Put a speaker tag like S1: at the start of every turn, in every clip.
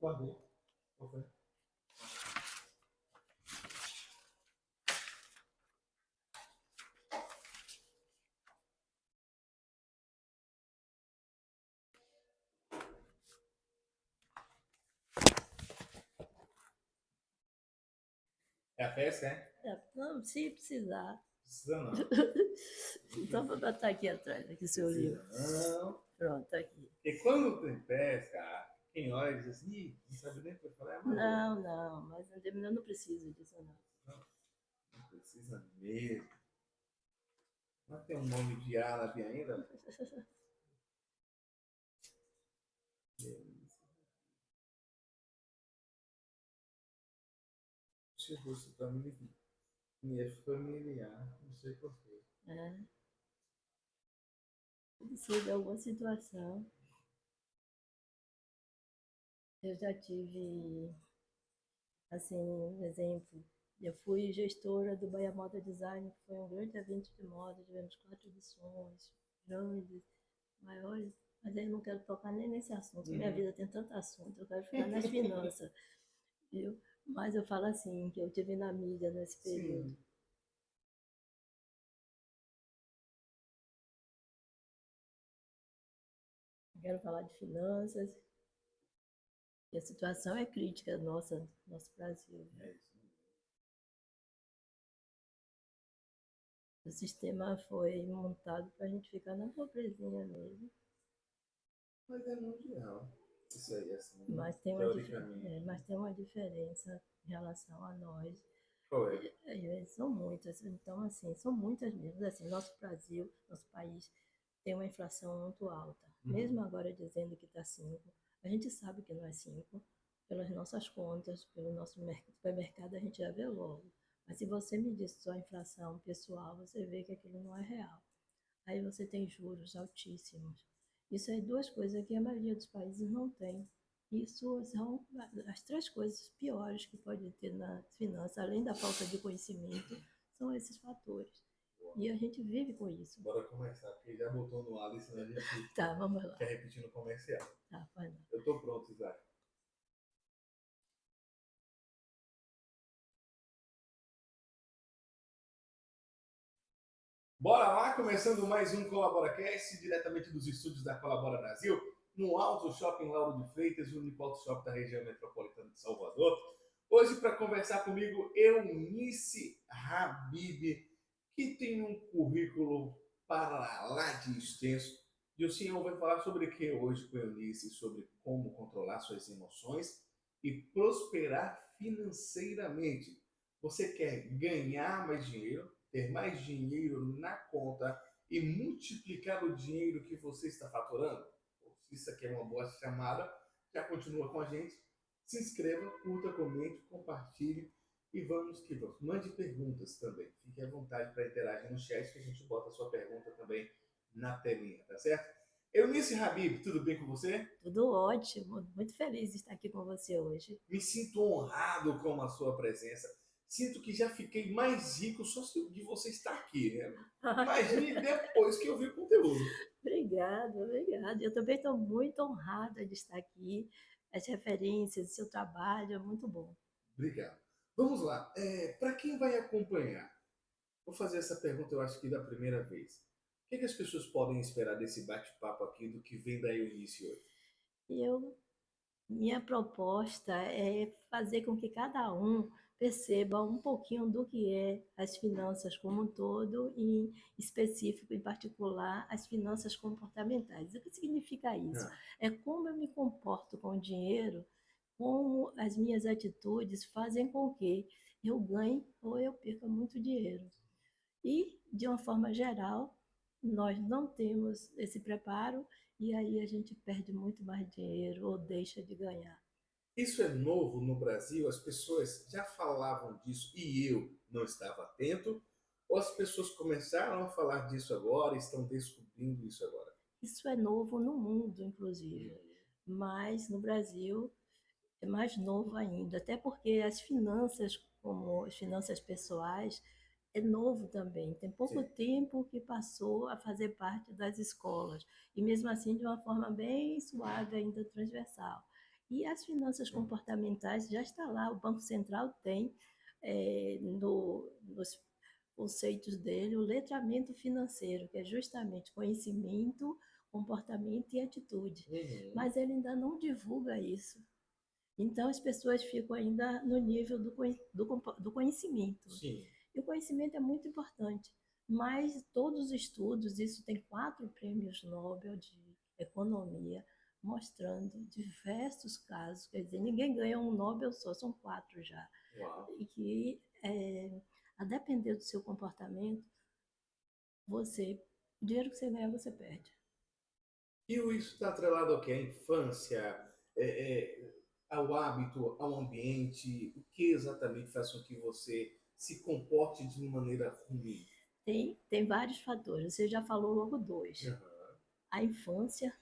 S1: Pode ir. Ok. É a pesca, é?
S2: Não, se precisar.
S1: Precisa não.
S2: Então vou botar aqui atrás, aqui seu livro.
S1: Não.
S2: Pronto, aqui.
S1: Porque quando tem pesca, quem olha diz assim, "Ih, não sabe nem o que falar.
S2: Não, mas eu não preciso disso, não.
S1: Não precisa mesmo. Não tem um nome de árabe ainda? Esse rosto para mim me é familiar, não sei porquê.
S2: Se de alguma situação, eu já tive, assim, um exemplo. Eu fui gestora do Bahia Moda Design, que foi um grande evento de moda, tivemos 4 edições, grandes, maiores, mas eu não quero tocar nem nesse assunto. Minha vida tem tanto assunto, eu quero ficar nas finanças, viu? Mas eu falo assim, que eu tive na mídia nesse período.
S1: Sim.
S2: Eu quero falar de finanças, e a situação é crítica, nosso Brasil.
S1: É isso mesmo.
S2: O sistema foi montado para a gente ficar na pobrezinha mesmo.
S1: Mas é mundial. Isso aí, assim,
S2: Mas
S1: teoricamente.
S2: mas tem uma diferença em relação a nós.
S1: Qual é?
S2: São muitas, então assim, são muitas mesmo. Assim, nosso Brasil, nosso país, tem uma inflação muito alta. Mesmo agora dizendo que está 5, a gente sabe que não é 5, pelas nossas contas, pelo nosso supermercado, a gente já vê logo. Mas se você me diz só a inflação pessoal, você vê que aquilo não é real. Aí você tem juros altíssimos. Isso é duas coisas que a maioria dos países não tem. Isso são as 3 coisas piores que pode ter na finança, além da falta de conhecimento, são esses fatores. E a gente vive com isso.
S1: Bora começar, porque já botou no ar, senão a gente
S2: Tá, vamos lá.
S1: quer repetir no comercial.
S2: Tá, vai lá.
S1: Eu tô pronto, Isaac. Bora lá, começando mais um ColaboraCast, diretamente dos estúdios da Colabora Brasil, no Auto Shopping Lauro de Freitas, o único auto shopping da região metropolitana de Salvador. Hoje, para conversar comigo, Eunice Habib, que tem um currículo para lá de extenso. E o senhor vai falar sobre o que hoje com Eunice? Sobre como controlar suas emoções e prosperar financeiramente. Você quer ganhar mais dinheiro, ter mais dinheiro na conta e multiplicar o dinheiro que você está faturando? Se isso aqui é uma boa chamada, já continua com a gente. Se inscreva, curta, comente, compartilhe e vamos que vamos. Mande perguntas também. Fique à vontade para interagir no chat que a gente bota a sua pergunta também na telinha, tá certo? Eunice Habib, tudo bem com você?
S2: Tudo ótimo. Muito feliz de estar aqui com você hoje.
S1: Me sinto honrado com a sua presença. Sinto que já fiquei mais rico só de você estar aqui, né? Imagine depois que eu vi o conteúdo.
S2: Obrigada, obrigada. Eu também estou muito honrada de estar aqui. As referências, o seu trabalho é muito bom.
S1: Obrigado. Vamos lá. Para quem vai acompanhar, vou fazer essa pergunta, eu acho que da primeira vez. O que as pessoas podem esperar desse bate-papo aqui do que vem da Eunice hoje?
S2: Minha proposta é fazer com que cada um perceba um pouquinho do que é as finanças como um todo e em específico, em particular, as finanças comportamentais. O que significa isso? É como eu me comporto com o dinheiro, como as minhas atitudes fazem com que eu ganhe ou eu perca muito dinheiro. E, de uma forma geral, nós não temos esse preparo e aí a gente perde muito mais dinheiro ou deixa de ganhar.
S1: Isso é novo no Brasil? As pessoas já falavam disso e eu não estava atento? Ou as pessoas começaram a falar disso agora e estão descobrindo isso agora?
S2: Isso é novo no mundo, inclusive, mas no Brasil é mais novo ainda, até porque as finanças, como as finanças pessoais, é novo também. Tem pouco tempo que passou a fazer parte das escolas, e mesmo assim de uma forma bem suave, ainda transversal. E as finanças comportamentais já está lá, o Banco Central tem nos conceitos dele o letramento financeiro, que é justamente conhecimento, comportamento e atitude.
S1: Uhum.
S2: Mas ele ainda não divulga isso. Então as pessoas ficam ainda no nível do conhecimento.
S1: Sim.
S2: E o conhecimento é muito importante, mas todos os estudos, isso tem 4 prêmios Nobel de economia, mostrando diversos casos, quer dizer, ninguém ganha um Nobel só, são 4 já,
S1: Uau.
S2: e que, a depender do seu comportamento, você, o dinheiro que você ganha, você perde.
S1: E isso está atrelado ao quê? À infância, ao hábito, ao ambiente? O que exatamente faz com que você se comporte de uma maneira ruim?
S2: Tem vários fatores, você já falou logo 2.
S1: Aham.
S2: A infância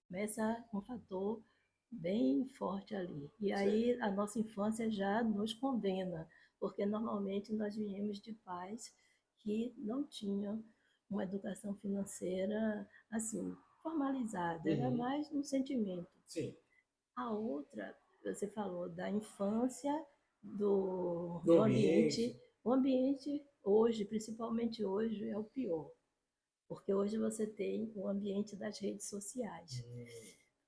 S2: começa um fator bem forte ali. E
S1: Certo.
S2: aí a nossa infância já nos condena, porque normalmente nós viemos de pais que não tinham uma educação financeira assim formalizada, era
S1: Uhum.
S2: mais um sentimento.
S1: Sim.
S2: A outra, você falou da infância,
S1: Do
S2: do ambiente.
S1: ambiente.
S2: O ambiente hoje, principalmente hoje, é o pior, porque hoje você tem o ambiente das redes sociais.
S1: Hum.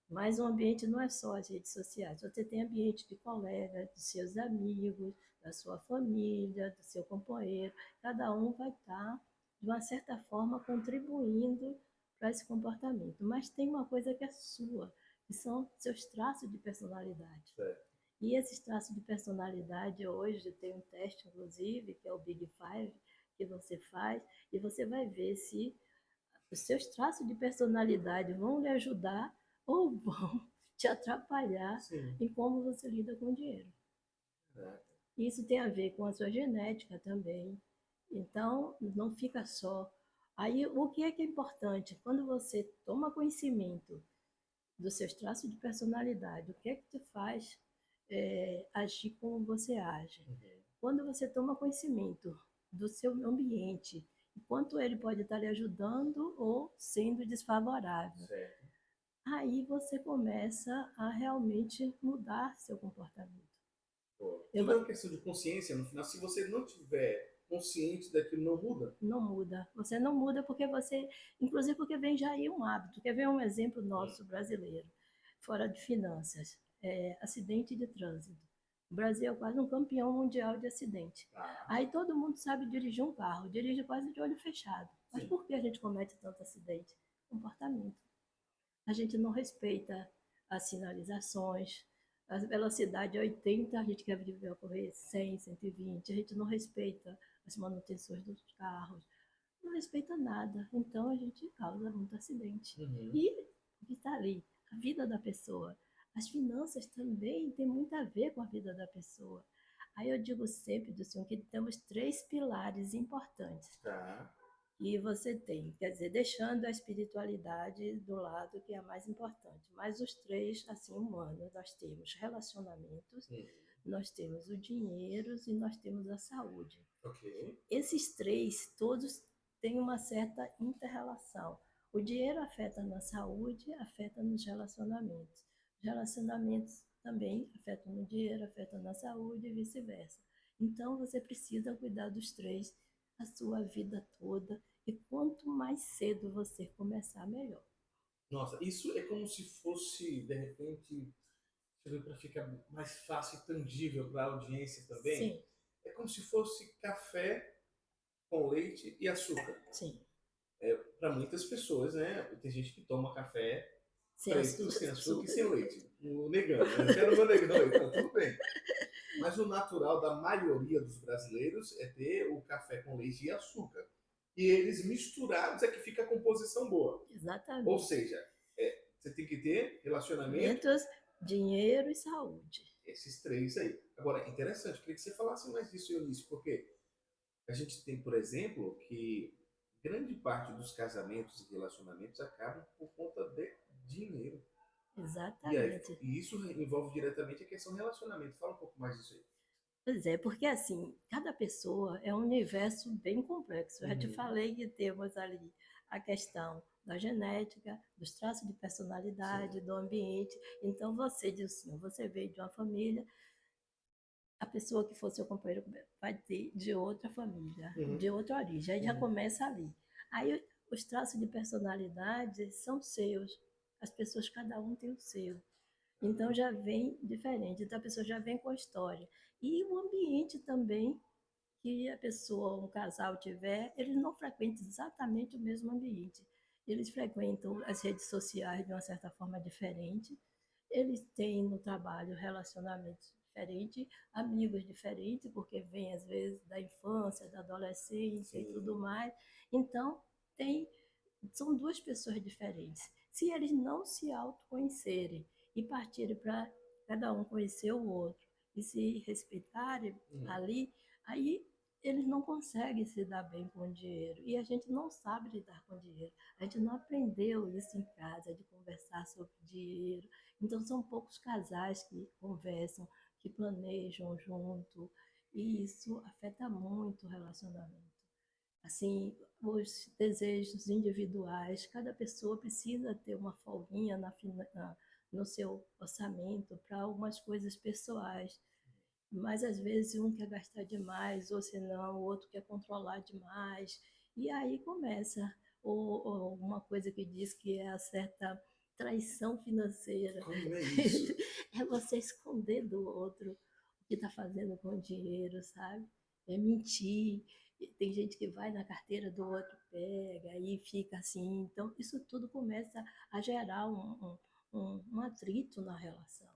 S2: Mas o ambiente não é só as redes sociais, você tem ambiente de colega, de seus amigos, da sua família, do seu companheiro. Cada um vai estar, de uma certa forma, contribuindo para esse comportamento. Mas tem uma coisa que é sua, que são seus traços de personalidade.
S1: Certo.
S2: E esses traços de personalidade, hoje tem um teste, inclusive, que é o Big Five, que você faz, e você vai ver se os seus traços de personalidade vão lhe ajudar ou vão te atrapalhar
S1: Sim.
S2: em como você lida com o dinheiro.
S1: Caraca.
S2: Isso tem a ver com a sua genética também. Então, não fica só. Aí, o que é importante? Quando você toma conhecimento dos seus traços de personalidade, o que é que te faz agir como você age?
S1: Uhum.
S2: Quando você toma conhecimento do seu ambiente, quanto ele pode estar lhe ajudando ou sendo desfavorável,
S1: Certo.
S2: aí você começa a realmente mudar seu comportamento.
S1: Pô,
S2: Eu,
S1: tudo é uma questão de consciência. No final, se você não tiver consciente daquilo, não muda.
S2: não muda. Você não muda porque você, inclusive porque vem já aí um hábito. Quer ver um exemplo
S1: Hum.
S2: nosso brasileiro, fora de finanças? Acidente de trânsito. O Brasil é quase um campeão mundial de acidente.
S1: Ah,
S2: Aí todo mundo sabe dirigir um carro, dirige quase de olho fechado. Mas
S1: sim.
S2: por que a gente comete tanto acidente? Comportamento. A gente não respeita as sinalizações, a velocidade é 80, a gente quer correr 100, 120, a gente não respeita as manutenções dos carros, não respeita nada, então a gente causa muito acidente.
S1: Uhum.
S2: E o que está ali? A vida da pessoa. As finanças também têm muito a ver com a vida da pessoa. Aí eu digo sempre, Dilson, que temos 3 pilares importantes.
S1: Tá.
S2: E você tem, quer dizer, deixando a espiritualidade do lado, que é a mais importante. Mas os 3, assim, humanos, nós temos relacionamentos,
S1: Hum.
S2: nós temos o dinheiro e nós temos a saúde.
S1: Ok.
S2: Esses 3, todos têm uma certa inter-relação. O dinheiro afeta na saúde, afeta nos relacionamentos. Os relacionamentos também afetam no dinheiro, afetam na saúde e vice-versa. Então, você precisa cuidar dos 3 a sua vida toda. E quanto mais cedo você começar, melhor.
S1: Nossa, isso é como se fosse, de repente, para ficar mais fácil e tangível para a audiência também.
S2: Sim,
S1: É como se fosse café com leite e açúcar.
S2: sim.
S1: Para muitas pessoas, né? Tem gente que toma café
S2: Sem
S1: preto, sem açúcar e
S2: açúcar.
S1: sem leite. O negão, né? Eu não vou negão, então tudo bem. Mas o natural da maioria dos brasileiros é ter o café com leite e açúcar. E eles misturados é que fica a composição boa. Ou
S2: Exatamente.
S1: seja, você tem que ter relacionamento,
S2: Alimentos, dinheiro e saúde.
S1: esses 3 aí. Agora, interessante, eu queria que você falasse mais disso, Eunice, porque a gente tem, por exemplo, que grande parte dos casamentos e relacionamentos acabam por conta de dinheiro. E, aí,
S2: Exatamente.
S1: e isso envolve diretamente a questão do relacionamento. Fala um pouco mais disso aí.
S2: Pois é, porque assim, cada pessoa é um universo bem complexo. Eu já te
S1: Uhum.
S2: falei que temos ali a questão da genética, dos traços de personalidade,
S1: Sim.
S2: do ambiente. Então, você diz assim, você veio de uma família, a pessoa que for seu companheiro vai ter de outra família,
S1: Uhum.
S2: de outra origem. Aí já
S1: Uhum.
S2: começa ali. Aí os traços de personalidade são seus. As pessoas, cada um tem o seu. Então já vem diferente. Então a pessoa já vem com a história. E o ambiente também que a pessoa, um casal tiver, eles não frequentam exatamente o mesmo ambiente. Eles frequentam as redes sociais de uma certa forma diferente. Eles têm no trabalho relacionamentos diferentes, amigos diferentes, porque vem às vezes da infância, da adolescência e
S1: Sim.
S2: tudo mais. Então, tem, são duas pessoas diferentes. Se eles não se autoconhecerem e partirem para cada um conhecer o outro e se respeitarem
S1: Uhum.
S2: ali, aí eles não conseguem se dar bem com o dinheiro. E a gente não sabe lidar com o dinheiro. A gente não aprendeu isso em casa, de conversar sobre dinheiro. Então, são poucos casais que conversam, que planejam junto. E isso afeta muito o relacionamento. Assim, os desejos individuais, cada pessoa precisa ter uma folguinha no seu orçamento para algumas coisas pessoais. Mas às vezes um quer gastar demais, ou senão o outro quer controlar demais. E aí começa ou uma coisa que diz que é a certa traição financeira.
S1: Como é isso?
S2: É você esconder do outro o que está fazendo com o dinheiro, sabe? É mentir. Tem gente que vai na carteira do outro, pega e fica assim. Então, isso tudo começa a gerar um atrito na relação.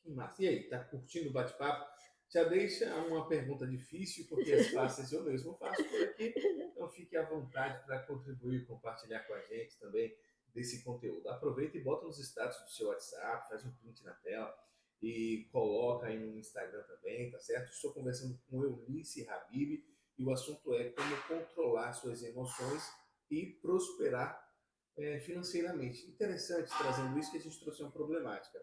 S1: Que massa. E aí, tá curtindo o bate-papo? Já deixa uma pergunta difícil, porque as fáceis eu mesmo faço por aqui. Então fique à vontade para contribuir, compartilhar com a gente também desse conteúdo. Aproveita e bota nos status do seu WhatsApp, faz um print na tela e coloca aí no Instagram também, tá certo? Estou conversando com Eunice Habib e o assunto é como controlar suas emoções e prosperar financeiramente. Interessante trazendo isso que a gente trouxe uma problemática.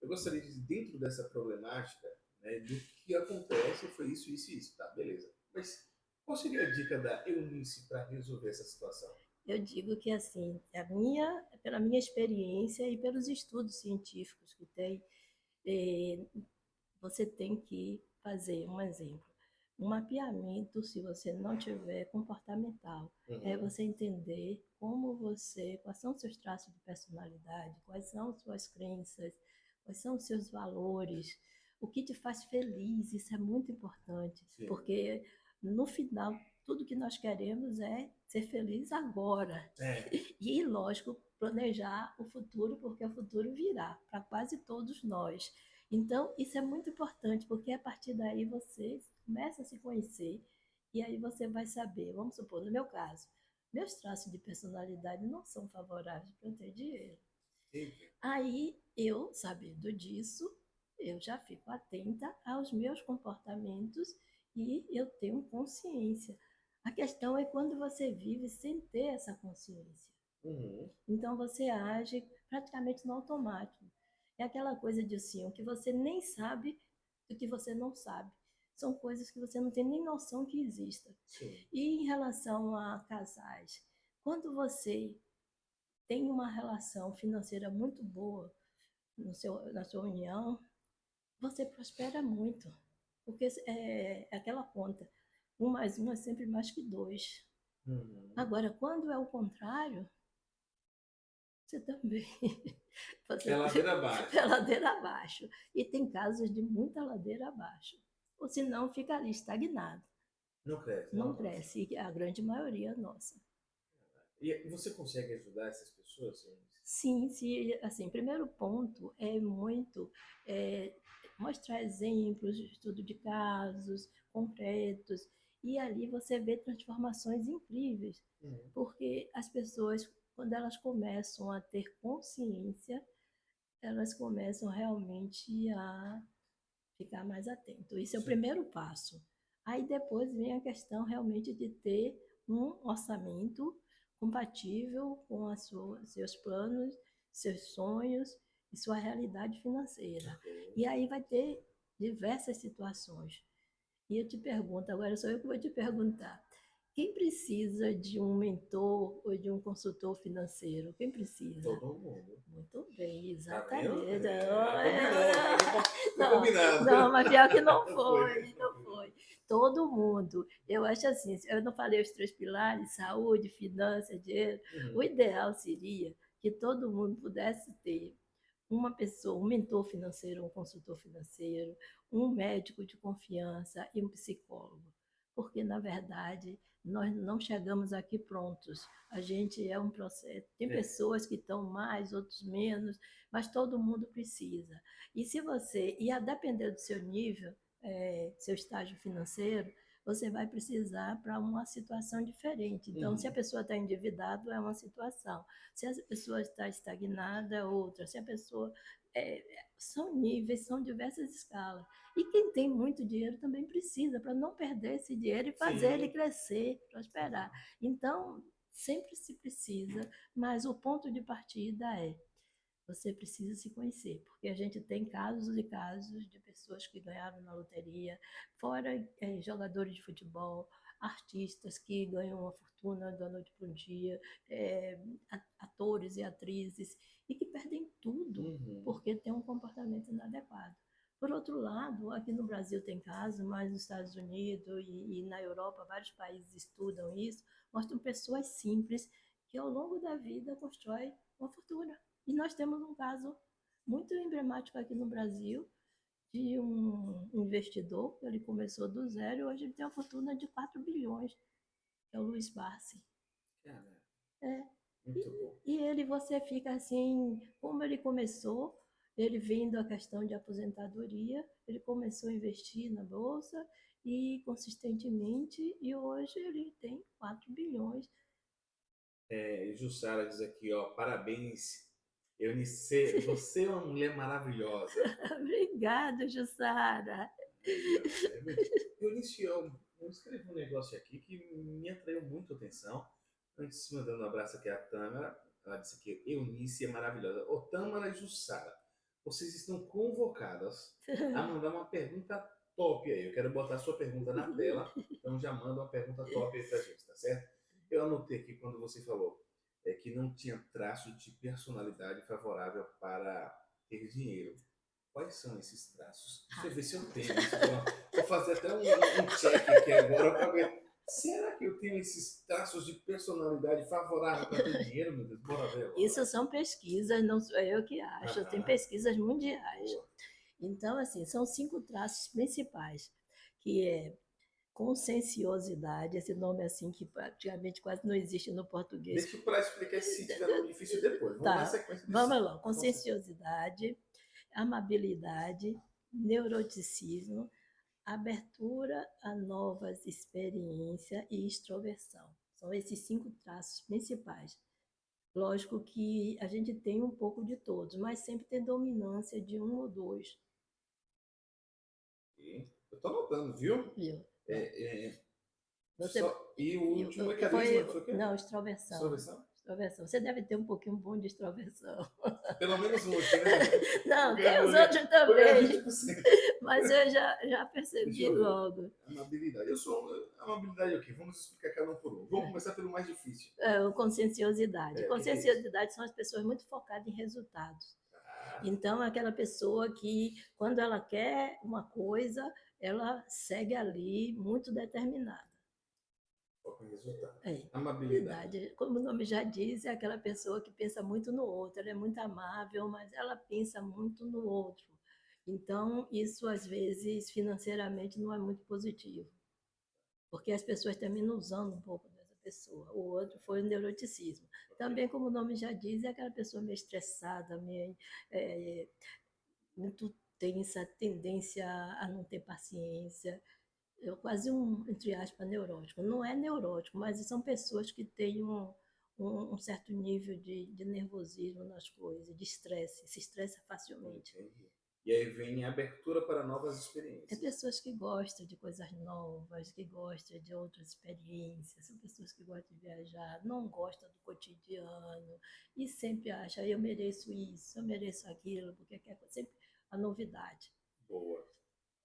S1: Eu gostaria de, dentro dessa problemática, né, do que acontece, foi isso, isso e isso, tá, beleza. Mas qual seria a dica da Eunice para resolver essa situação?
S2: Eu digo que assim, pela minha experiência e pelos estudos científicos que tem, eh, você tem que fazer um exemplo. Um mapeamento, se você não tiver comportamental, é
S1: Uhum.
S2: você entender quais são os seus traços de personalidade, quais são as suas crenças, quais são os seus valores, o que te faz feliz, isso é muito importante,
S1: Sim.
S2: porque no final, tudo que nós queremos é ser feliz agora.
S1: É.
S2: E, lógico, planejar o futuro, porque o futuro virá para quase todos nós. Então, isso é muito importante, porque a partir daí você começa a se conhecer e aí você vai saber, vamos supor, no meu caso, meus traços de personalidade não são favoráveis para eu ter dinheiro.
S1: Eita.
S2: Aí, eu, sabendo disso, eu já fico atenta aos meus comportamentos e eu tenho consciência. A questão é quando você vive sem ter essa consciência.
S1: Uhum.
S2: Então você age praticamente no automático. É aquela coisa de assim, o que você nem sabe do que você não sabe. São coisas que você não tem nem noção que existam.
S1: Sim.
S2: E em relação a casais, quando você tem uma relação financeira muito boa na sua união, você prospera muito. Porque é aquela conta, um mais um é sempre mais que dois.
S1: Uhum.
S2: Agora, quando é o contrário, você também.
S1: É
S2: Você
S1: ladeira abaixo.
S2: é ladeira abaixo. E tem casos de muita ladeira abaixo. Ou senão fica ali estagnado.
S1: Não cresce, não
S2: Não
S1: avança.
S2: cresce. E a grande maioria é nossa.
S1: E você consegue ajudar essas pessoas, Eunice?
S2: Sim, sim. Assim, primeiro ponto é muito é, mostrar exemplos de estudo de casos concretos. E ali você vê transformações incríveis.
S1: Uhum.
S2: Porque as pessoas, quando elas começam a ter consciência, elas começam realmente a ficar mais atento. Isso é o
S1: Sim.
S2: primeiro passo. Aí depois vem a questão realmente de ter um orçamento compatível com seus planos, seus sonhos e sua realidade financeira.
S1: Ok.
S2: E aí vai ter diversas situações. E eu te pergunto, agora sou eu que vou te perguntar. Quem precisa de um mentor ou de um consultor financeiro? Quem precisa?
S1: Todo mundo.
S2: Muito bem,
S1: Tá vendo?
S2: exatamente.
S1: Foi
S2: Não,
S1: combinado.
S2: não, mas pior que não
S1: Foi.
S2: foi, não foi. Todo mundo. Eu acho assim, eu não falei os 3 pilares, saúde, finanças, dinheiro. O
S1: Uhum.
S2: ideal seria que todo mundo pudesse ter uma pessoa, um mentor financeiro, um consultor financeiro, um médico de confiança e um psicólogo. Porque, na verdade, nós não chegamos aqui prontos. A gente é um processo. Tem
S1: É.
S2: pessoas que estão mais, outros menos, mas todo mundo precisa. E se você, e a depender do seu nível, seu estágio financeiro, você vai precisar para uma situação diferente. Então, se a
S1: Uhum.
S2: pessoa está endividada, é uma situação. Se a pessoa está estagnada, é outra. Se a pessoa. São níveis, são diversas escalas. E quem tem muito dinheiro também precisa, para não perder esse dinheiro e fazer ele
S1: Sim.
S2: crescer, prosperar. Então, sempre se precisa, mas o ponto de partida é você precisa se conhecer, porque a gente tem casos e casos de pessoas que ganharam na loteria, fora jogadores de futebol, artistas que ganham uma fortuna da noite para o dia, é, atores e atrizes, e que perdem tudo
S1: Uhum.
S2: porque tem um comportamento inadequado. Por outro lado, aqui no Brasil tem casos, mas nos Estados Unidos e na Europa, vários países estudam isso, mostram pessoas simples que ao longo da vida constroem uma fortuna. E nós temos um caso muito emblemático aqui no Brasil de um investidor, ele começou do zero e hoje ele tem uma fortuna de 4 bilhões, que é o Luiz Barsi.
S1: Cara,
S2: É.
S1: muito bom.
S2: E ele, você fica assim, como ele começou, ele vindo a questão de aposentadoria, ele começou a investir na bolsa e consistentemente, e hoje ele tem 4 bilhões.
S1: Jussara diz aqui, ó, parabéns, Eunice, você é uma mulher maravilhosa.
S2: Obrigada, Jussara.
S1: Aí, ó, tá vendo? Eunice, eu escrevi um negócio aqui que me atraiu muito a atenção. Antes, mandando um abraço aqui à Tâmara, ela disse que Eunice é maravilhosa. Ô, Tâmara e Jussara, vocês estão convocadas a mandar uma pergunta top aí. Eu quero botar a sua pergunta na tela, então já manda uma pergunta top aí pra gente, tá certo? Eu anotei aqui quando você falou que não tinha traço de personalidade favorável para ter dinheiro. Quais são esses traços? Deixa eu ver se eu tenho isso. Vou fazer até um check aqui agora para ver. Será que eu tenho esses traços de personalidade favorável para ter dinheiro, meu Deus? Bora ver
S2: Isso
S1: agora.
S2: são pesquisas, não sou eu que acho, tem
S1: Aham,
S2: pesquisas mundiais.
S1: boa.
S2: Então, assim, são 5 traços principais, que é conscienciosidade, esse nome assim que praticamente quase não existe no português.
S1: Deixa para explicar esse se tiver nome difícil depois. Vamos na
S2: Tá,
S1: sequência de
S2: vamos
S1: cinco.
S2: lá. Conscienciosidade, amabilidade, neuroticismo, abertura a novas experiências e extroversão. São esses 5 traços principais. Lógico que a gente tem um pouco de todos, mas sempre tem dominância de um ou dois,
S1: Eu tô anotando, viu?
S2: viu? Você,
S1: E o último é carisma, foi o quê?
S2: não, extroversão.
S1: Extroversão?
S2: Extroversão. Você deve ter um pouquinho bom de extroversão.
S1: Pelo menos um aqui, né?
S2: Não, tem
S1: Vou
S2: os
S1: ganhar,
S2: outros
S1: vou ganhar
S2: também,
S1: 20%.
S2: mas eu já
S1: Deixa
S2: percebi
S1: eu ver.
S2: logo.
S1: Amabilidade. Eu sou. Amabilidade é o quê? Vamos explicar cada um por um. Vamos começar pelo mais difícil.
S2: Conscienciosidade.
S1: O que é isso?
S2: Conscienciosidade são as pessoas muito focadas em resultados.
S1: Ah,
S2: Então, é aquela pessoa que, quando ela quer uma coisa, ela segue ali muito determinada.
S1: foco em resultado.
S2: É.
S1: Amabilidade.
S2: Como o nome já diz, é aquela pessoa que pensa muito no outro. Ela é muito amável, mas ela pensa muito no outro. Então, isso às vezes financeiramente não é muito positivo, porque as pessoas terminam usando um pouco dessa pessoa. O outro foi o neuroticismo.
S1: Ok.
S2: Também, como o nome já diz, é aquela pessoa meio estressada, meio, é, muito tensa, tendência a não ter paciência. É quase entre aspas, neurótico. Não é neurótico, mas são pessoas que têm um certo nível de nervosismo nas coisas, de estresse, se estressa facilmente.
S1: Entendi. E aí vem a abertura para novas
S2: É
S1: experiências.
S2: pessoas que gostam de coisas novas, que gostam de outras experiências, são pessoas que gostam de viajar, não gostam do cotidiano e sempre acham, eu mereço isso, eu mereço aquilo, porque quer sempre a novidade.
S1: Boa.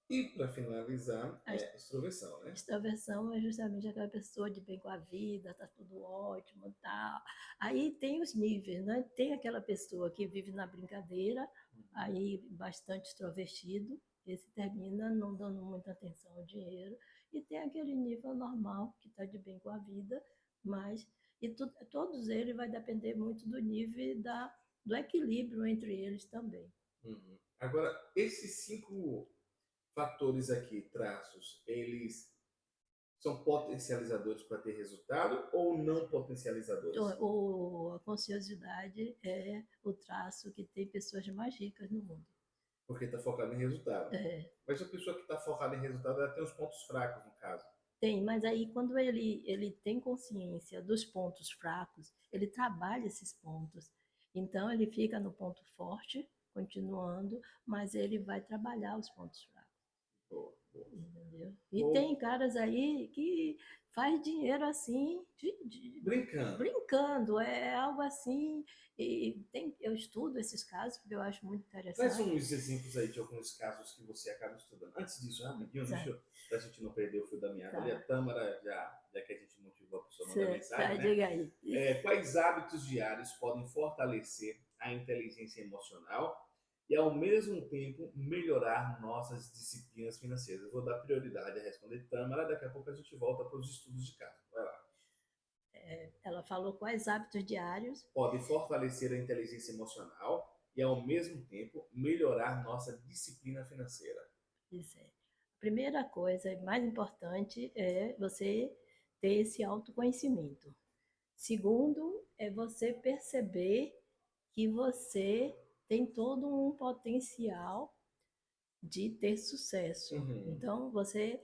S1: E para finalizar,
S2: A
S1: extroversão, né?
S2: extroversão é justamente aquela pessoa de bem com a vida, tá tudo ótimo e tal. Aí tem os níveis, né? Tem aquela pessoa que vive na brincadeira, aí bastante extrovertido, esse termina não dando muita atenção ao dinheiro, e tem aquele nível normal, que está de bem com a vida, mas todos eles vai depender muito do nível do equilíbrio entre eles também.
S1: Uhum. Agora, esses 5 fatores aqui, traços, eles são potencializadores para ter resultado ou não potencializadores?
S2: A ociosidade é o traço que tem pessoas mais ricas no mundo.
S1: Porque está focado em resultado.
S2: É,
S1: Mas a pessoa que está focada em resultado, ela tem os pontos fracos, no caso.
S2: tem, mas aí quando ele tem consciência dos pontos fracos, ele trabalha esses pontos. Então ele fica no ponto forte, continuando, mas ele vai trabalhar os pontos fracos.
S1: Boa, boa.
S2: Entendeu? E
S1: Boa.
S2: tem caras aí que faz dinheiro assim,
S1: Brincando.
S2: brincando, é algo assim. Eu estudo esses casos, porque eu acho muito
S1: Traz
S2: interessante.
S1: uns exemplos aí de alguns casos que você acaba estudando. Antes disso, rapidinho,
S2: Sabe?
S1: pra gente não perder o fio da meada ali, a
S2: Tá,
S1: Tâmara, já que a gente motivou a pessoa a mandar
S2: tá,
S1: mensagem, né?
S2: diga aí.
S1: Quais hábitos diários podem fortalecer a inteligência emocional e, ao mesmo tempo, melhorar nossas disciplinas financeiras? Eu vou dar prioridade a responder Tâmara, daqui a pouco a gente volta para os estudos de casa. Vai lá.
S2: Ela falou quais hábitos diários.
S1: Podem fortalecer a inteligência emocional e, ao mesmo tempo, melhorar nossa disciplina financeira.
S2: Isso é. A primeira coisa, mais importante, é você ter esse autoconhecimento. Segundo, é você perceber que você tem todo um potencial de ter sucesso.
S1: Uhum.
S2: Então, você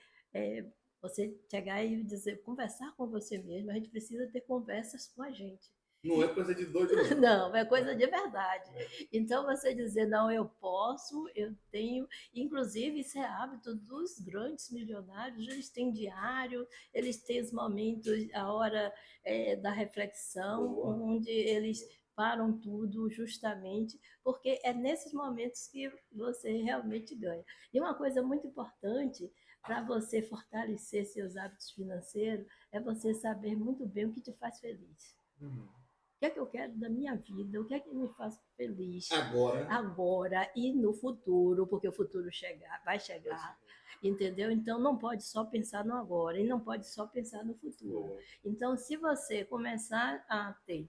S2: chegar e dizer, conversar com você mesmo, a gente precisa ter conversas com a gente.
S1: Não é coisa de doido, não.
S2: Não, é coisa de verdade. Então, você dizer, não, eu posso, eu tenho. Inclusive, isso é hábito dos grandes milionários, eles têm diário, eles têm os momentos, a hora da reflexão,
S1: Boa.
S2: onde eles param tudo justamente, porque é nesses momentos que você realmente ganha. E uma coisa muito importante para você fortalecer seus hábitos financeiros é você saber muito bem o que te faz feliz.
S1: Uhum.
S2: O que é que eu quero da minha vida? O que é que me faz feliz
S1: Agora,
S2: agora e no futuro? Porque o futuro vai chegar, entendeu? Então não pode só pensar no agora e não pode só pensar no futuro.
S1: boa.
S2: Então, se você começar a ter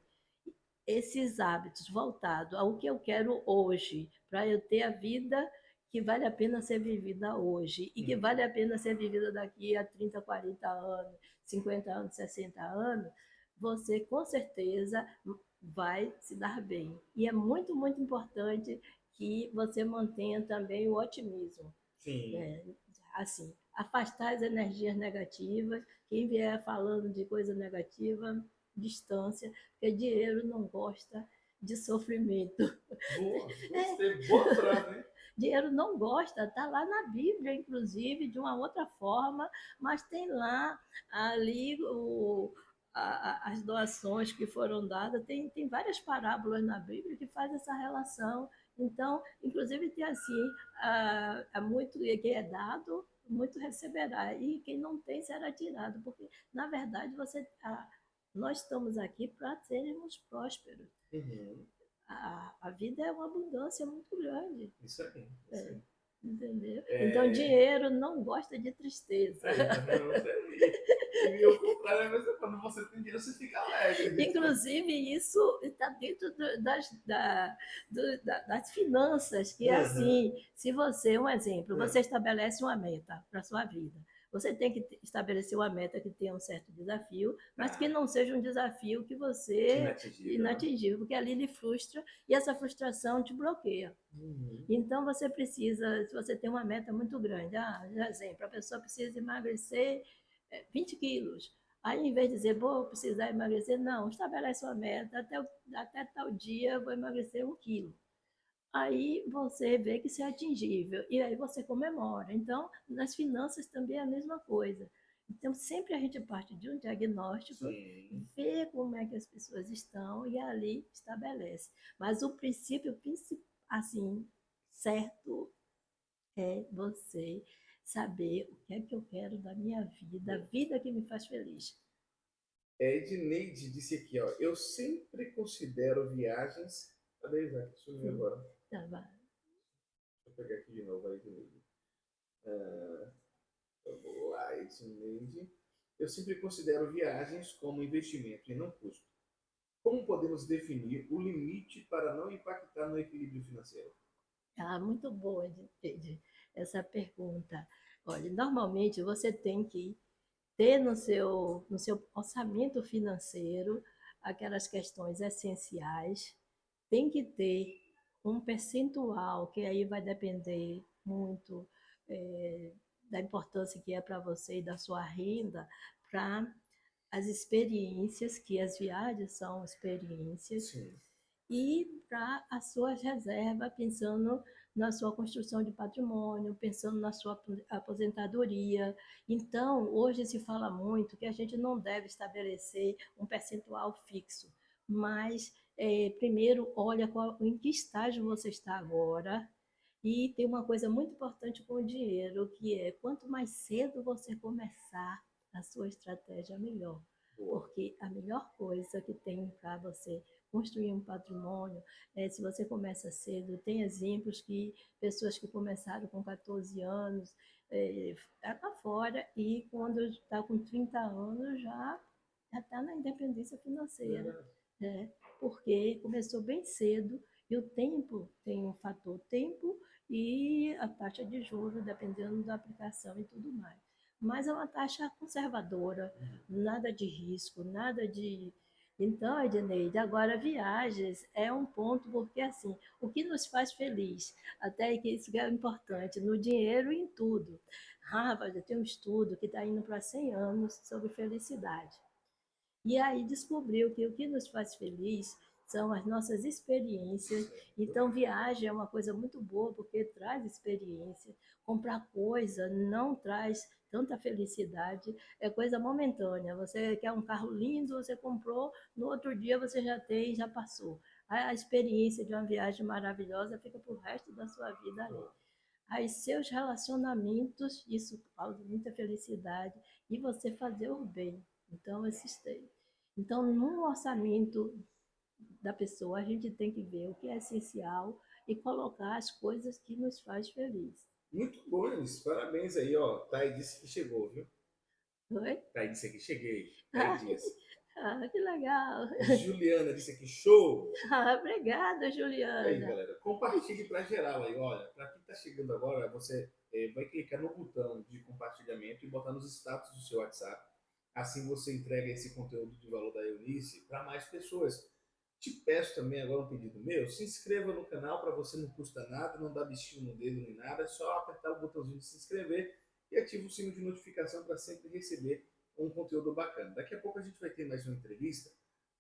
S2: esses hábitos voltados ao que eu quero hoje, para eu ter a vida que vale a pena ser vivida hoje e que vale a pena ser vivida daqui a 30, 40 anos, 50 anos, 60 anos, você com certeza vai se dar bem. E é muito, muito importante que você mantenha também o otimismo.
S1: Sim.
S2: Né? Assim, afastar as energias negativas. Quem vier falando de coisa negativa, distância, porque dinheiro não gosta de sofrimento.
S1: Boa, gostei. Boa frase, hein?
S2: Dinheiro não gosta, está lá na Bíblia, inclusive, de uma outra forma, mas tem lá ali as doações que foram dadas, tem várias parábolas na Bíblia que fazem essa relação. Então, inclusive, tem assim, muito que é dado, muito receberá, e quem não tem será tirado, porque, na verdade, nós estamos aqui para sermos prósperos.
S1: Uhum.
S2: A vida é uma abundância muito grande.
S1: Isso aí. Isso aí.
S2: Entendeu? Então, dinheiro não gosta de tristeza.
S1: Tá vendo? E o contrário, mas quando você tem dinheiro, você fica alegre.
S2: Inclusive, isso está dentro das finanças, que é assim, se você, um exemplo, você estabelece uma meta para a sua vida. Você tem que estabelecer uma meta que tenha um certo desafio, mas que não seja um desafio que você inatingível, porque ali ele frustra e essa frustração te bloqueia. Então você precisa, se você tem uma meta muito grande, por exemplo, a pessoa precisa emagrecer 20 quilos. Aí, em vez de dizer, vou precisar emagrecer, não, estabelece uma meta, até tal dia eu vou emagrecer 1 quilo. Aí você vê que isso é atingível e aí você comemora. Então, nas finanças também é a mesma coisa. Então, sempre a gente parte de um diagnóstico, vê como é que as pessoas estão e ali estabelece. Mas o princípio, assim, certo é você saber o que é que eu quero da minha vida, a vida que me faz feliz.
S1: Edneide disse aqui, ó, eu sempre considero viagens. Cadê Isaac? Sumiu
S2: Sim,
S1: agora.
S2: tá, vai.
S1: Deixa eu pegar aqui de novo a Edneide. Vamos lá, Edneide. Eu sempre considero viagens como investimento e não custo. Como podemos definir o limite para não impactar no equilíbrio financeiro?
S2: Ah, muito boa essa pergunta. Olha, normalmente você tem que ter no seu orçamento financeiro aquelas questões essenciais, tem que ter um percentual, que aí vai depender muito eh, da importância que é para você e da sua renda, para as experiências, que as viagens são experiências,
S1: Sim.
S2: e para as suas reservas, pensando na sua construção de patrimônio, pensando na sua aposentadoria. Então, hoje se fala muito que a gente não deve estabelecer um percentual fixo, mas primeiro olha em que estágio você está agora. E tem uma coisa muito importante com o dinheiro, que é quanto mais cedo você começar a sua estratégia, melhor.
S1: Boa.
S2: Porque a melhor coisa que tem para você construir um patrimônio é se você começa cedo. Tem exemplos que pessoas que começaram com 14 anos está fora e quando está com 30 anos já está na independência financeira.
S1: Verdade.
S2: Né? Porque começou bem cedo e o tempo tem um fator tempo e a taxa de juros, dependendo da aplicação e tudo mais. Mas é uma taxa conservadora, nada de risco, nada de. Então, Edneide, agora viagens é um ponto, porque assim, o que nos faz feliz, até que isso é importante, no dinheiro e em tudo. Harvard tem um estudo que está indo para 100 anos sobre felicidade. E aí descobriu que o que nos faz feliz são as nossas experiências. Então, viagem é uma coisa muito boa porque traz experiência. Comprar coisa não traz tanta felicidade, é coisa momentânea. Você quer um carro lindo, você comprou, no outro dia você já tem, já passou. A experiência de uma viagem maravilhosa fica para o resto da sua vida ali. Aí seus relacionamentos, isso causa muita felicidade e você fazer o bem. Então, esses três. Então, no orçamento da pessoa, a gente tem que ver o que é essencial e colocar as coisas que nos faz feliz.
S1: Muito bom, Eunice. Parabéns aí, ó. Thay disse que chegou, viu?
S2: Oi?
S1: Thay disse aqui, cheguei. Thay
S2: Ah,
S1: disse.
S2: que legal.
S1: Juliana disse aqui, show!
S2: Obrigada,
S1: Aí,
S2: Juliana.
S1: galera, compartilhe para geral aí. Olha, para quem está chegando agora, você vai clicar no botão de compartilhamento e botar nos status do seu WhatsApp. Assim você entrega esse conteúdo de valor da Eunice para mais pessoas. Te peço também agora um pedido meu, se inscreva no canal, para você não custa nada, não dá bichinho no dedo nem nada, é só apertar o botãozinho de se inscrever e ativa o sino de notificação para sempre receber um conteúdo bacana. Daqui a pouco a gente vai ter mais uma entrevista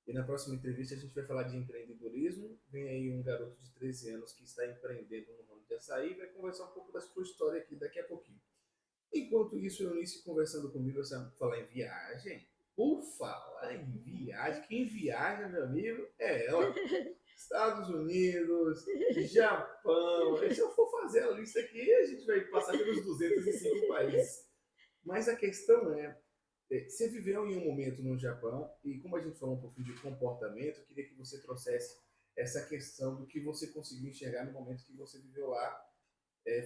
S1: e na próxima entrevista a gente vai falar de empreendedorismo. Vem aí um garoto de 13 anos que está empreendendo no ramo de açaí e vai conversar um pouco da sua história aqui daqui a pouquinho. Enquanto isso, Eunice conversando comigo, você vai falar em viagem. Por falar em viagem, quem viaja, meu amigo, é ela. Estados Unidos, Japão. E se eu for fazer a lista aqui, a gente vai passar pelos 205 países. Mas a questão é, você viveu em um momento no Japão, e como a gente falou um pouquinho de comportamento, eu queria que você trouxesse essa questão do que você conseguiu enxergar no momento que você viveu lá.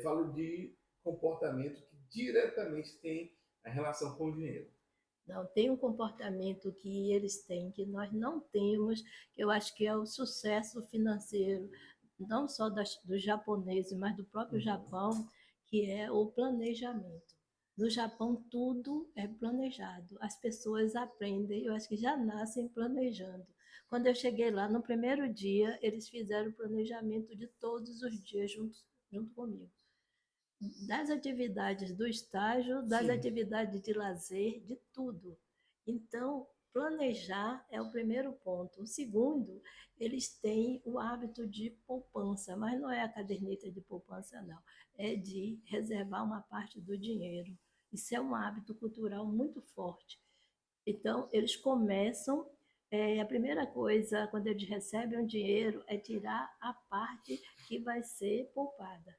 S1: Falo de comportamento que diretamente tem a relação com o dinheiro.
S2: Não, tem um comportamento que eles têm que nós não temos, que eu acho que é o sucesso financeiro, não só dos japoneses, mas do próprio
S1: Uhum.
S2: Japão, que é o planejamento. No Japão, tudo é planejado. As pessoas aprendem, eu acho que já nascem planejando. Quando eu cheguei lá, no primeiro dia, eles fizeram o planejamento de todos os dias junto comigo, das atividades do estágio, das
S1: Sim.
S2: atividades de lazer, de tudo. Então, planejar é o primeiro ponto. O segundo, eles têm o hábito de poupança, mas não é a caderneta de poupança, não. É de reservar uma parte do dinheiro. Isso é um hábito cultural muito forte. Então, eles começam. A primeira coisa, quando eles recebem o dinheiro, é tirar a parte que vai ser poupada.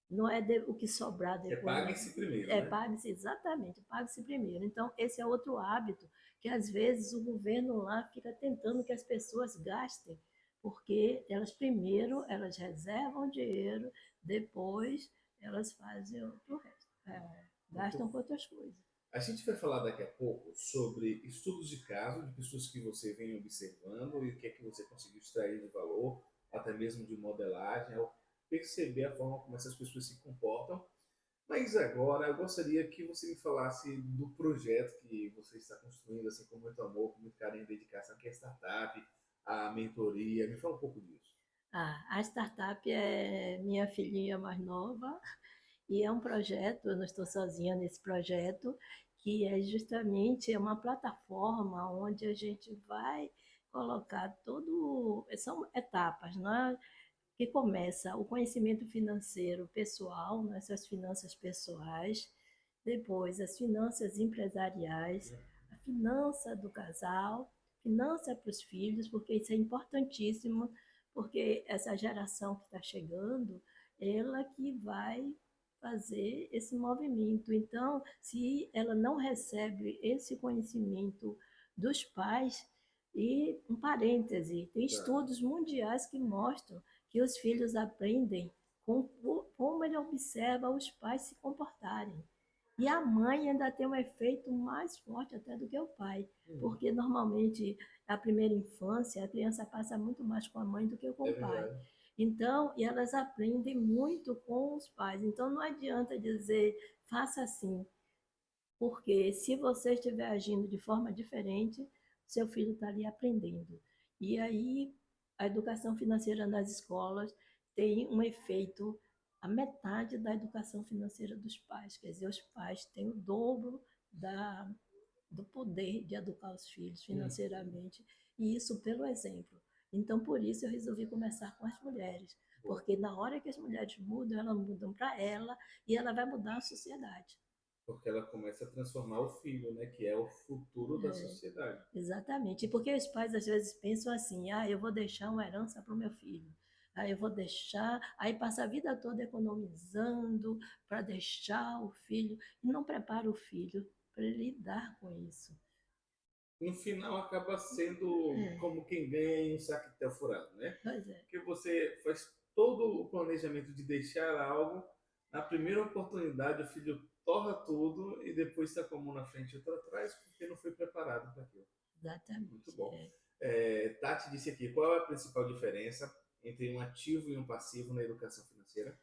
S2: Não é o que sobrar
S1: É
S2: depois, não.
S1: pague-se primeiro,
S2: É
S1: né?
S2: pague-se, exatamente, pague-se primeiro. Então, esse é outro hábito que às vezes o governo lá fica tentando que as pessoas gastem, porque elas primeiro elas reservam dinheiro, depois elas fazem o resto, gastam
S1: Muito.
S2: com outras coisas.
S1: A gente vai falar daqui a pouco sobre estudos de caso, de pessoas que você vem observando e o que é que você conseguiu extrair de valor, até mesmo de modelagem, ao perceber a forma como essas pessoas se comportam. Mas agora eu gostaria que você me falasse do projeto que você está construindo assim com muito amor, com muito carinho e dedicação, que é a startup, a mentoria. Me fala um pouco disso.
S2: A startup é minha filhinha mais nova e é um projeto, eu não estou sozinha nesse projeto, que é justamente uma plataforma onde a gente vai colocar todo, são etapas, né? Que começa o conhecimento financeiro pessoal, né? Essas finanças pessoais, depois as finanças empresariais, a finança do casal, finança para os filhos, porque isso é importantíssimo, porque essa geração que está chegando, ela que vai fazer esse movimento. Então, se ela não recebe esse conhecimento dos pais, e um parêntese, tem
S1: Tá.
S2: estudos mundiais que mostram que os filhos aprendem com como ele observa os pais se comportarem. E a mãe ainda tem um efeito mais forte até do que o pai,
S1: Uhum.
S2: porque normalmente na primeira infância a criança passa muito mais com a mãe do que com
S1: É
S2: o pai.
S1: verdade.
S2: Então, e elas aprendem muito com os pais. Então, não adianta dizer faça assim, porque se você estiver agindo de forma diferente, seu filho está ali aprendendo. E aí, a educação financeira nas escolas tem um efeito, a metade da educação financeira dos pais. Quer dizer, os pais têm o dobro da, do poder de educar os filhos
S1: Uhum.
S2: financeiramente, e isso pelo exemplo. Então, por isso, eu resolvi começar com as mulheres,
S1: Boa.
S2: porque na hora que as mulheres mudam, elas mudam para ela e ela vai mudar a sociedade.
S1: Porque ela começa a transformar o filho, né, que é o futuro da sociedade.
S2: Exatamente. Porque os pais às vezes pensam assim: ah, eu vou deixar uma herança para o meu filho. Ah, eu vou deixar. Aí passa a vida toda economizando para deixar o filho e não prepara o filho para ele lidar com isso.
S1: No final acaba sendo como quem ganha em um saquetel furado, né?
S2: Pois é,
S1: Porque você faz todo o planejamento de deixar algo, na primeira oportunidade o filho torra tudo e depois está com a mão na frente e outra atrás porque não foi preparado para aquilo. Muito
S2: exatamente.
S1: bom. Tati disse aqui, qual é a principal diferença entre um ativo e um passivo na educação financeira?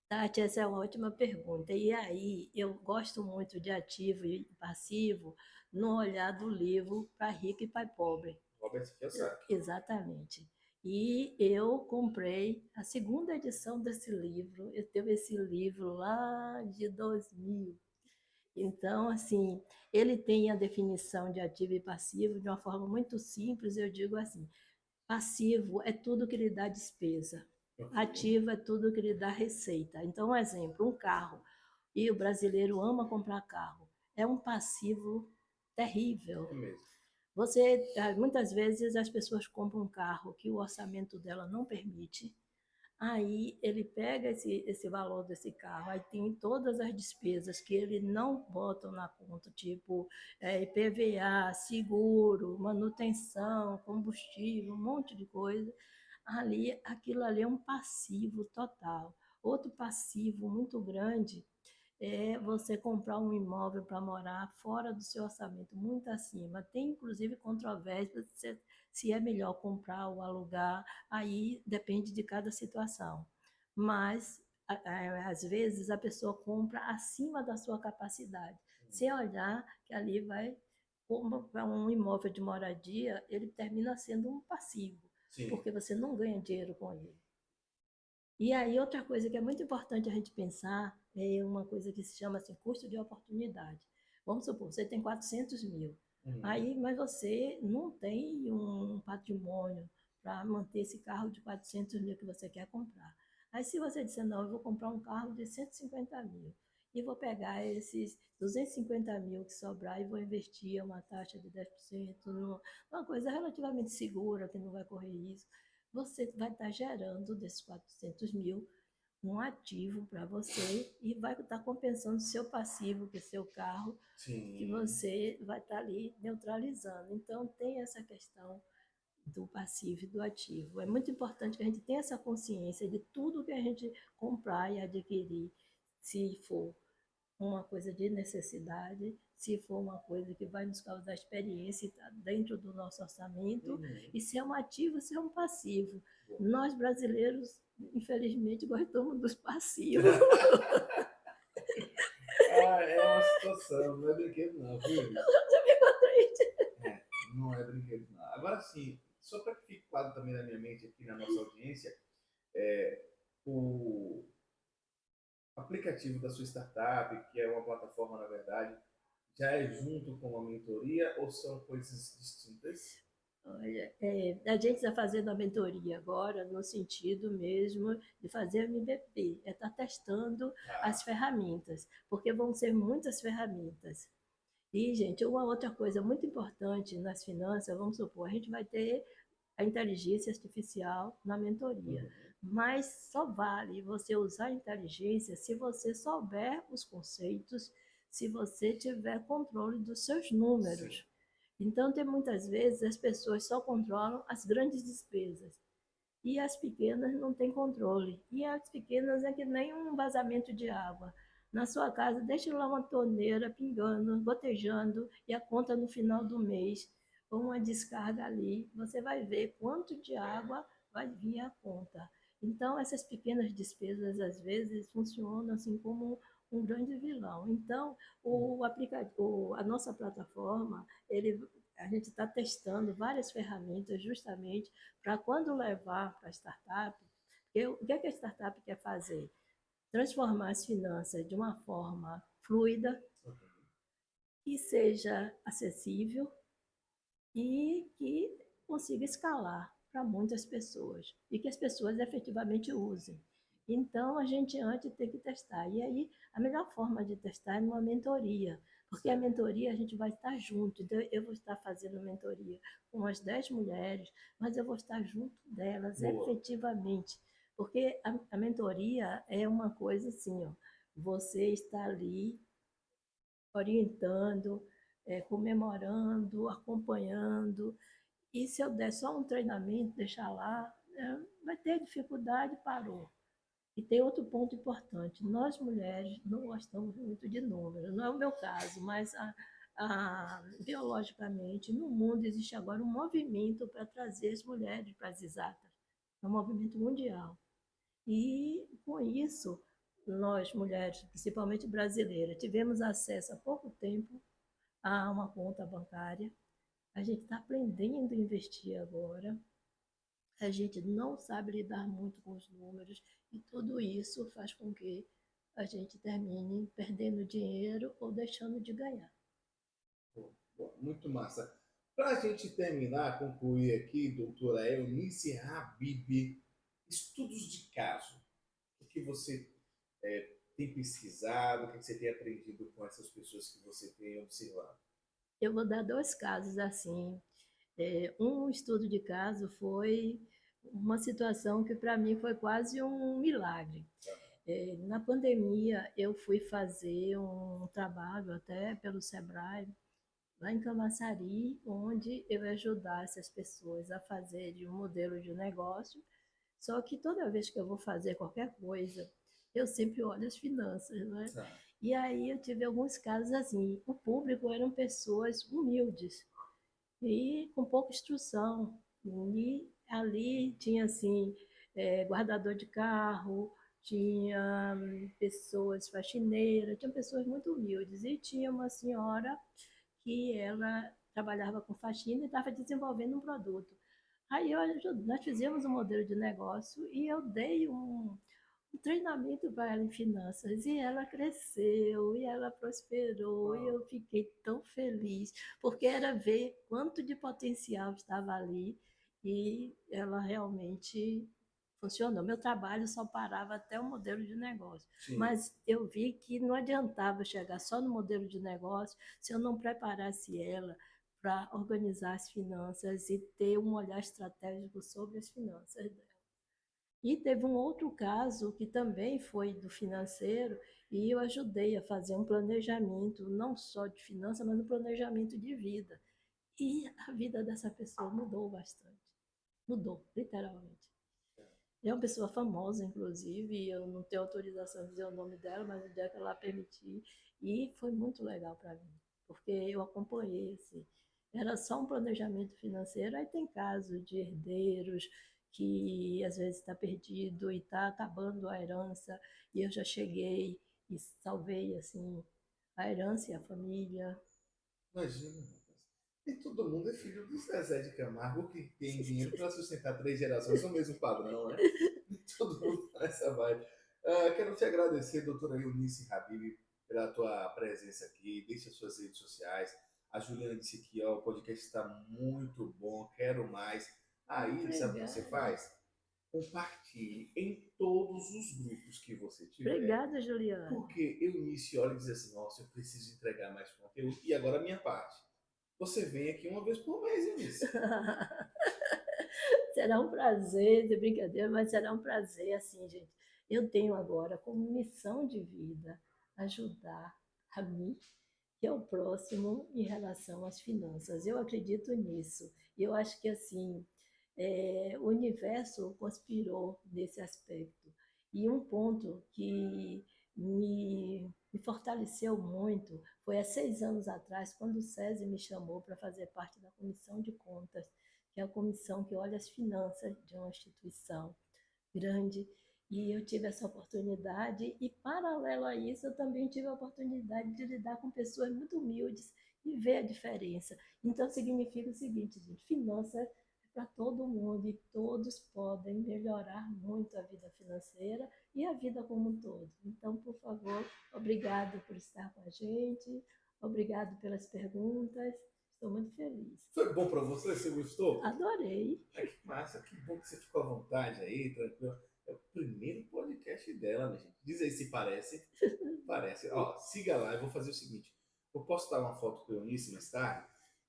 S2: Tati, essa é uma ótima pergunta. E aí, eu gosto muito de ativo e passivo no olhar do livro Pai Rico e Pai Pobre.
S1: Robert Kiyosaki.
S2: Exatamente. E eu comprei a segunda edição desse livro. Eu tenho esse livro lá de 2000. Então, assim, ele tem a definição de ativo e passivo de uma forma muito simples. Eu digo assim: passivo é tudo que lhe dá despesa,
S1: Ok.
S2: ativo é tudo que lhe dá receita. Então, um exemplo: um carro. E o brasileiro ama comprar carro. É um passivo terrível.
S1: É mesmo.
S2: Muitas vezes as pessoas compram um carro que o orçamento dela não permite, aí ele pega esse valor desse carro, aí tem todas as despesas que ele não botam na conta, tipo IPVA, seguro, manutenção, combustível, um monte de coisa. Aquilo ali é um passivo total. Outro passivo muito grande é você comprar um imóvel para morar fora do seu orçamento, muito acima. Tem inclusive controvérsia se é melhor comprar ou alugar, aí depende de cada situação. Mas às vezes a pessoa compra acima da sua capacidade. Se olhar que ali vai comprar um imóvel de moradia, ele termina sendo um passivo,
S1: Sim.
S2: porque você não ganha dinheiro com ele. E aí, outra coisa que é muito importante a gente pensar é uma coisa que se chama assim, custo de oportunidade. Vamos supor, você tem 400 mil,
S1: Uhum.
S2: aí, mas você não tem um patrimônio para manter esse carro de 400 mil que você quer comprar. Aí, se você disser, não, eu vou comprar um carro de 150 mil e vou pegar esses 250 mil que sobrar e vou investir a uma taxa de 10% numa coisa relativamente segura, que não vai correr risco, você vai estar gerando desses 400 mil um ativo para você e vai estar compensando o seu passivo, que é seu carro, que
S1: Sim.
S2: você vai estar ali neutralizando. Então, tem essa questão do passivo e do ativo. É muito importante que a gente tenha essa consciência de tudo que a gente comprar e adquirir, se for uma coisa de necessidade, se for uma coisa que vai nos causar experiência e está dentro do nosso orçamento,
S1: Uhum.
S2: e se é um ativo, se é um passivo.
S1: Bom.
S2: Nós, brasileiros, infelizmente, gostamos dos passivos.
S1: Ah, é uma situação, não é brinquedo não, viu, Elis?
S2: Você ficou triste.
S1: É, não é brinquedo não. Agora sim, só para que fique claro também na minha mente aqui na nossa audiência, o aplicativo da sua startup, que é uma plataforma na verdade, já é junto com a mentoria ou são coisas distintas?
S2: Olha, a gente está fazendo a mentoria agora no sentido mesmo de fazer MVP, é estar testando as
S1: Tá.
S2: ferramentas, porque vão ser muitas ferramentas. E, gente, uma outra coisa muito importante nas finanças, vamos supor, a gente vai ter a inteligência artificial na mentoria,
S1: Uhum.
S2: mas só vale você usar a inteligência se você souber os conceitos, se você tiver controle dos seus
S1: Sim.
S2: números. Então, tem muitas vezes as pessoas só controlam as grandes despesas e as pequenas não têm controle. E as pequenas é que nem um vazamento de água. Na sua casa, deixe lá uma torneira pingando, gotejando, e a conta no final do mês, ou uma descarga ali, você vai ver quanto de água vai vir a conta. Então, essas pequenas despesas, às vezes, funcionam assim como um grande vilão. Então, a nossa plataforma, a gente está testando várias ferramentas justamente para quando levar para a startup, o que a startup quer fazer? Transformar as finanças de uma forma fluida,
S1: Ok.
S2: que seja acessível e que consiga escalar para muitas pessoas e que as pessoas efetivamente usem. Então, a gente antes tem que testar. E aí, a melhor forma de testar é numa mentoria, porque a
S1: Certo.
S2: mentoria a gente vai estar junto. Então, eu vou estar fazendo mentoria com umas 10 mulheres, mas eu vou estar junto delas
S1: Boa.
S2: efetivamente. Porque a mentoria é uma coisa assim, ó, você está ali orientando, comemorando, acompanhando. E se eu der só um treinamento, deixar lá, vai ter dificuldade, parou. E tem outro ponto importante: nós mulheres não gostamos muito de números, não é o meu caso, mas biologicamente no mundo existe agora um movimento para trazer as mulheres para as exatas, é um movimento mundial. E com isso, nós mulheres, principalmente brasileiras, tivemos acesso há pouco tempo a uma conta bancária. A gente está aprendendo a investir agora. A gente não sabe lidar muito com os números e tudo isso faz com que a gente termine perdendo dinheiro ou deixando de ganhar.
S1: Bom, muito massa. Para a gente terminar, concluir aqui, doutora Eunice Habib, estudos de caso. O que você tem pesquisado, o que você tem aprendido com essas pessoas que você tem observado?
S2: Eu vou dar dois casos assim. Um estudo de caso foi uma situação que para mim foi quase um milagre. Na pandemia, eu fui fazer um trabalho até pelo Sebrae, lá em Camaçari, onde eu ajudasse as pessoas a fazerem um modelo de negócio. Só que toda vez que eu vou fazer qualquer coisa, eu sempre olho as finanças, né?
S1: Tá.
S2: E aí eu tive alguns casos assim, o público eram pessoas humildes e com pouca instrução. E ali tinha assim, guardador de carro, tinha pessoas faxineiras, tinha pessoas muito humildes. E tinha uma senhora que ela trabalhava com faxina e estava desenvolvendo um produto. Aí nós fizemos um modelo de negócio e eu dei um treinamento para ela em finanças e ela cresceu e ela prosperou e
S1: Ah,
S2: eu fiquei tão feliz porque era ver quanto de potencial estava ali e ela realmente funcionou. Meu trabalho só parava até o modelo de negócio,
S1: sim.
S2: mas eu vi que não adiantava chegar só no modelo de negócio se eu não preparasse ela para organizar as finanças e ter um olhar estratégico sobre as finanças dela. E teve um outro caso que também foi do financeiro, e eu ajudei a fazer um planejamento, não só de finanças, mas um planejamento de vida. E a vida dessa pessoa mudou bastante. Mudou, literalmente. É uma pessoa famosa, inclusive, e eu não tenho autorização de dizer o nome dela, mas o dia que ela permitir. E foi muito legal para mim, porque eu acompanhei, assim. Era só um planejamento financeiro, aí tem caso de herdeiros que às vezes está perdido e está acabando a herança, e eu já cheguei e salvei, assim, a herança e a família.
S1: Imagina, rapaz. E todo mundo é filho do Zezé de Camargo que tem dinheiro para sustentar 3 gerações, é o mesmo padrão, né? Todo mundo tá nessa vibe. Quero te agradecer, doutora Eunice Habib, pela tua presença aqui. Deixe as suas redes sociais. A Juliana disse que ó, o podcast está muito bom, quero mais. Aí, sabe o que você
S2: Obrigada.
S1: faz? Compartilhe em todos os grupos que você tiver.
S2: Obrigada, Juliana.
S1: Porque Eunice olha e diz assim, nossa, eu preciso entregar mais conteúdo. E agora a minha parte. Você vem aqui uma vez por mês, Eunice.
S2: Será um prazer, de brincadeira, mas será um prazer, assim, gente. Eu tenho agora como missão de vida ajudar a mim e ao próximo em relação às finanças. Eu acredito nisso. E eu acho que, assim, o universo conspirou nesse aspecto. E um ponto que me fortaleceu muito foi há 6 anos atrás, quando o SESI me chamou para fazer parte da comissão de contas, que é a comissão que olha as finanças de uma instituição grande. E eu tive essa oportunidade, e paralelo a isso, eu também tive a oportunidade de lidar com pessoas muito humildes e ver a diferença. Então, significa o seguinte, gente: finanças é para todo mundo e todos podem melhorar muito a vida financeira e a vida como um todo. Então, por favor, obrigado por estar com a gente, obrigado pelas perguntas, estou muito feliz.
S1: Foi bom para você? Você gostou?
S2: Adorei.
S1: Ai, que massa, que bom que você ficou à vontade aí, tranquilo. É o primeiro podcast dela, minha gente. Diz aí se parece. Parece. Ó, siga lá, eu vou fazer o seguinte. Eu posso dar uma foto com o Eunice mais tarde.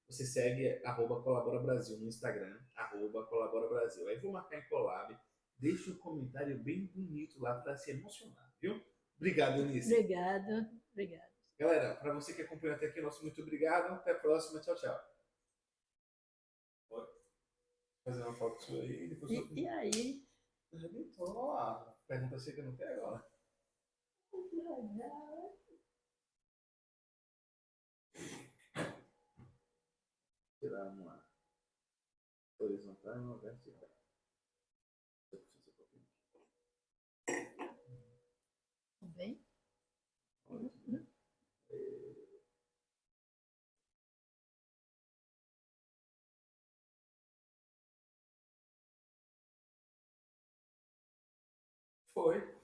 S1: Você segue @colabora Brasil no Instagram, @colabora Brasil. Aí vou marcar em collab. Deixa um comentário bem bonito lá para se emocionar, viu? Obrigado, Eunice.
S2: Obrigada, obrigada.
S1: Galera, para você que acompanhou até aqui, nosso muito obrigado. Até a próxima. Tchau, tchau. Pode fazer uma foto sua aí, depois eu...
S2: E aí?
S1: Arrebentou lá. Pergunta se que não quer agora. Tirar uma horizontal e uma vertical.
S2: Tudo bem?
S1: Foi.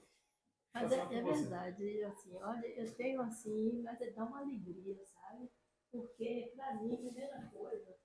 S2: Mas é verdade, assim, olha, eu tenho assim, mas dá uma alegria, sabe? Porque, para mim, a primeira coisa